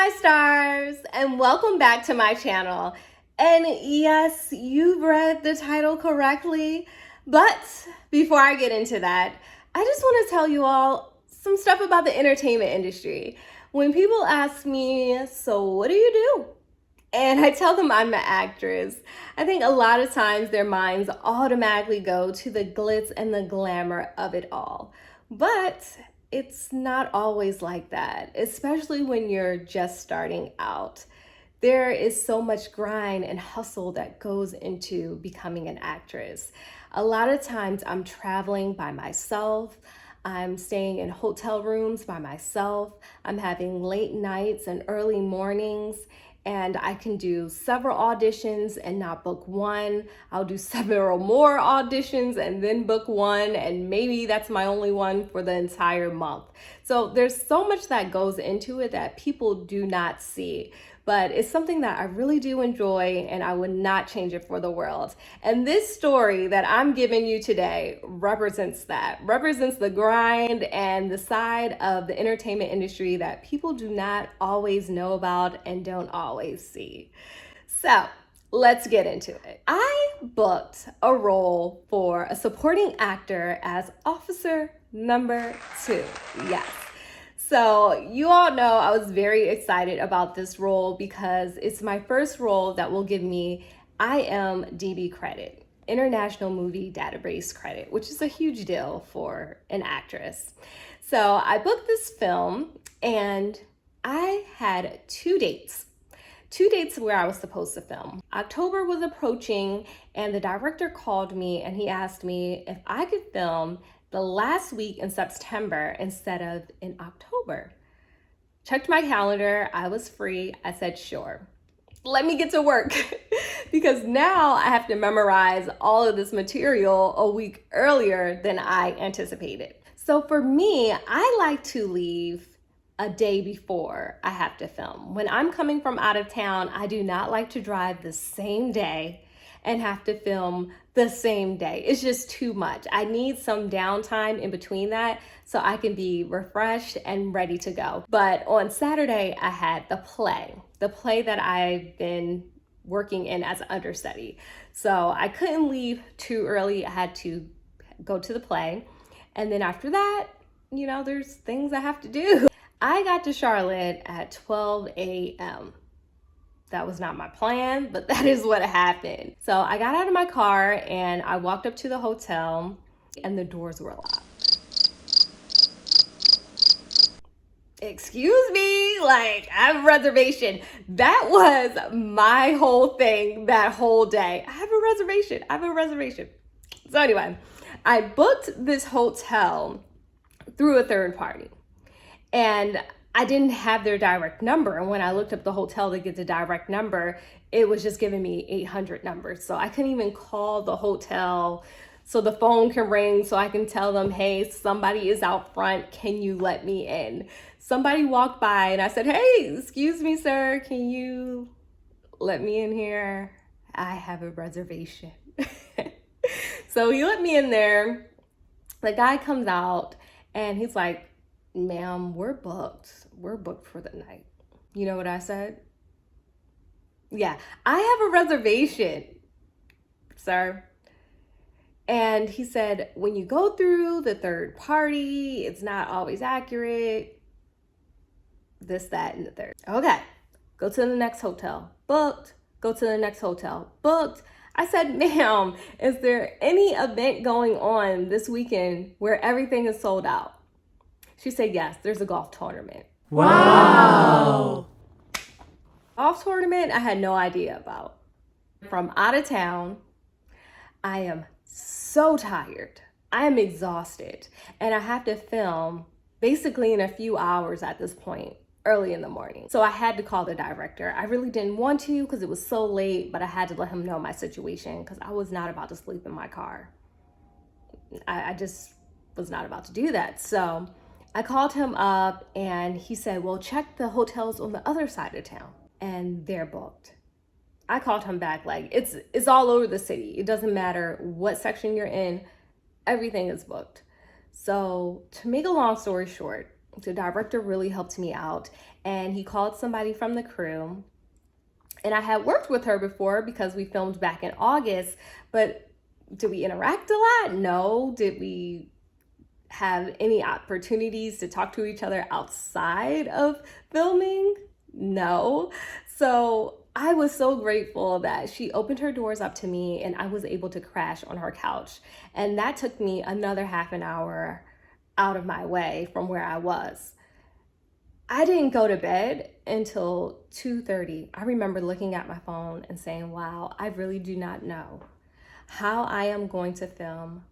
my stars, and welcome back to my channel. And yes, you've read the title correctly, but before I get into that, I just want to tell you all some stuff about the entertainment industry. When people ask me, so what do you do? And I tell them I'm an actress. I think a lot of times their minds automatically go to the glitz and the glamour of it all. But it's not always like that, especially when you're just starting out. There is so much grind and hustle that goes into becoming an actress. A lot of times I'm traveling by myself. I'm staying in hotel rooms by myself. I'm having late nights and early mornings, and I can do several auditions and not book one. I'll do several more auditions and then book one, and maybe that's my only one for the entire month. So there's so much that goes into it that people do not see. But it's something that I really do enjoy, and I would not change it for the world. And this story that I'm giving you today represents that, represents the grind and the side of the entertainment industry that people do not always know about and don't always see. So let's get into it. I booked a role for a supporting actor as Officer Number 2. Yes. So you all know I was very excited about this role because it's my first role that will give me IMDb credit, International Movie Database credit, which is a huge deal for an actress. So I booked this film and I had two dates where I was supposed to film. October was approaching and the director called me and he asked me if I could film the last week in September instead of in October. Checked my calendar, I was free, I said sure. Let me get to work because now I have to memorize all of this material a week earlier than I anticipated. So for me, I like to leave a day before I have to film. When I'm coming from out of town, I do not like to drive the same day and have to film the same day. It's just too much. I need some downtime in between that so I can be refreshed and ready to go. But on Saturday, I had the play that I've been working in as an understudy. So I couldn't leave too early. I had to go to the play. And then after that, there's things I have to do. I got to Charlotte at 12 a.m. That was not my plan, but that is what happened. So I got out of my car and I walked up to the hotel and the doors were locked. Excuse me, I have a reservation. That was my whole thing that whole day. I have a reservation. So anyway, I booked this hotel through a third party and I didn't have their direct number. And when I looked up the hotel to get the direct number, it was just giving me 800 numbers. So I couldn't even call the hotel so the phone can ring so I can tell them, hey, somebody is out front. Can you let me in? Somebody walked by and I said, hey, excuse me, sir. Can you let me in here? I have a reservation. So he let me in there. The guy comes out and he's like, ma'am, we're booked for the night. You know what I said? Yeah, I have a reservation, sir. And he said, when you go through the third party, it's not always accurate. This, that, and the third. Okay, go to the next hotel. Booked. Go to the next hotel. Booked. I said, ma'am, is there any event going on this weekend where everything is sold out? She said, yes, there's a golf tournament. Wow. Golf tournament I had no idea about. From out of town, I am so tired. I am exhausted. And I have to film basically in a few hours at this point, early in the morning. So I had to call the director. I really didn't want to because it was so late, but I had to let him know my situation because I was not about to sleep in my car. I just was not about to do that. So I called him up and he said, well, check the hotels on the other side of town and they're booked. I called him back it's all over the city. It doesn't matter what section you're in, everything is booked. So to make a long story short, The director really helped me out, and he called somebody from the crew. And I had worked with her before because we filmed back in August, but did we interact a lot? No. Did we have any opportunities to talk to each other outside of filming? No. So I was so grateful that she opened her doors up to me and I was able to crash on her couch. And that took me another half an hour out of my way from where I was. I didn't go to bed until 2:30. I remember looking at my phone and saying, wow, I really do not know how I am going to film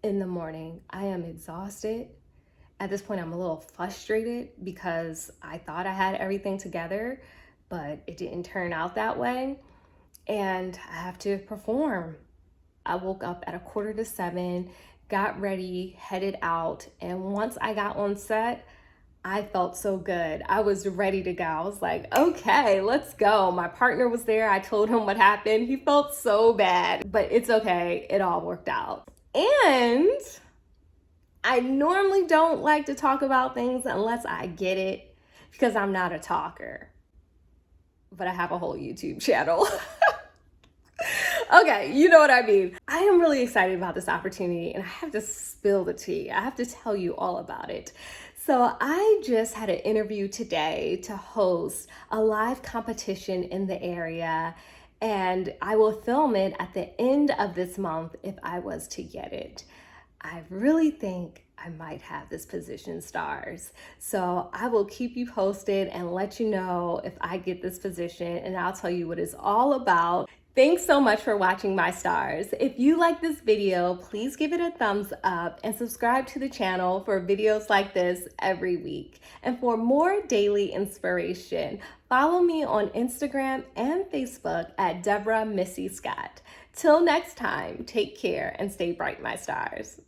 in the morning. I am exhausted. At this point, I'm a little frustrated because I thought I had everything together, but it didn't turn out that way. And I have to perform. I woke up at 6:45, got ready, headed out. And once I got on set, I felt so good. I was ready to go. I was like, okay, let's go. My partner was there. I told him what happened. He felt so bad, but it's okay. It all worked out. And I normally don't like to talk about things unless I get it because I'm not a talker. But I have a whole YouTube channel. Okay, you know what I mean. I am really excited about this opportunity and I have to spill the tea. I have to tell you all about it. So I just had an interview today to host a live competition in the area, and I will film it at the end of this month if I was to get it. I really think I might have this position, stars. So I will keep you posted and let you know if I get this position, and I'll tell you what it's all about. Thanks so much for watching, my stars. If you like this video, please give it a thumbs up and subscribe to the channel for videos like this every week. And for more daily inspiration, follow me on Instagram and Facebook at Deborah Missy Scott. Till next time, take care and stay bright, my stars.